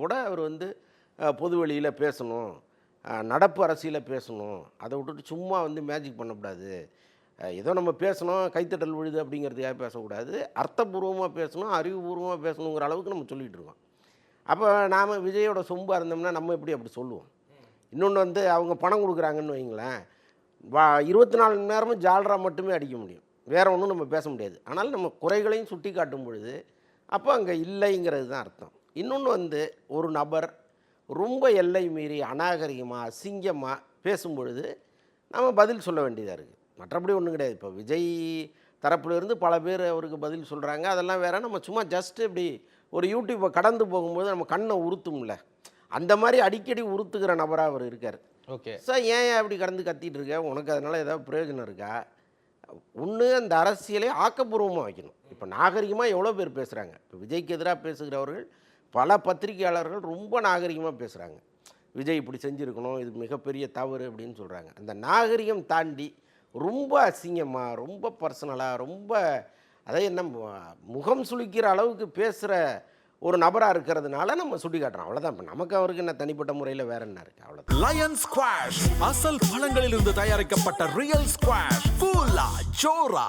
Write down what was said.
கூட அவர் வந்து பொது வெளியில் பேசணும், நடப்பு அரசியலில் பேசணும், அதை விட்டுட்டு சும்மா வந்து மேஜிக் பண்ணக்கூடாது. ஏதோ நம்ம பேசணும் கைத்தட்டல் விழுது அப்படிங்கிறதுக்காக பேசக்கூடாது, அர்த்தபூர்வமாக பேசணும், அறிவுபூர்வமாக பேசணுங்கிற அளவுக்கு நம்ம சொல்லிகிட்டு இருக்கோம். அப்போ நாம் விஜயோட சொம்பாக இருந்தோம்னா நம்ம எப்படி அப்படி சொல்லுவோம்? இன்னொன்று வந்து அவங்க பணம் கொடுக்குறாங்கன்னு வைங்களேன், 24 மணி நேரமும் ஜால்ரா மட்டுமே அடிக்க முடியும், வேறு ஒன்றும் நம்ம பேச முடியாது. ஆனால் நம்ம குறைகளையும் சுட்டி காட்டும் பொழுது அப்போ அங்கே இல்லைங்கிறது தான் அர்த்தம். இன்னொன்று வந்து ஒரு நபர் ரொம்ப எல்லை மீறி அநாகரிகமாக அசிங்கமாக பேசும்பொழுது நம்ம பதில் சொல்ல வேண்டியதாக இருக்குது. மற்றபடி ஒன்றும் கிடையாது. இப்போ விஜய் தரப்புலேருந்து பல பேர் அவருக்கு பதில் சொல்கிறாங்க, அதெல்லாம் வேறு. நம்ம சும்மா ஜஸ்ட்டு இப்படி ஒரு யூடியூப்பை கடந்து போகும்போது நம்ம கண்ணை உறுத்தும்ல, அந்த மாதிரி அடிக்கடி உறுத்துக்கிற நபராக அவர் இருக்கார். ஓகே சார், ஏன் அப்படி கடந்து கத்திட்டு இருக்க? உனக்கு அதனால் ஏதாவது பிரயோஜனம் இருக்கா? ஒன்று அந்த அரசியலை ஆக்கப்பூர்வமாக வைக்கணும். இப்போ நாகரிகமாக எவ்வளோ பேர் பேசுகிறாங்க. இப்போ விஜய்க்கு எதிராக பேசுகிறவர்கள் பல பத்திரிகையாளர்கள் ரொம்ப நாகரிகமாக பேசுகிறாங்க. விஜய் இப்படி செஞ்சுருக்கணும், இது மிகப்பெரிய தவறு அப்படின்னு சொல்கிறாங்க. அந்த நாகரிகம் தாண்டி ரொம்ப அசிங்கமாக, ரொம்ப பர்சனலாக, ரொம்ப அதை என்ன முகம் சுளிக்கிற அளவுக்கு பேசுகிற ஒரு நபராக இருக்கிறதுனால நம்ம சுட்டி காட்டுறோம். அவ்வளோதான். இப்போ நமக்கு அவருக்கு என்ன தனிப்பட்ட முறையில் வேற என்ன இருக்குது? அவ்வளோதான். லயன் ஸ்குவாஷ் அசல் பழங்களிலிருந்து தயாரிக்கப்பட்ட ரியல் ஸ்குவாஷ், கூலா ஜோரா.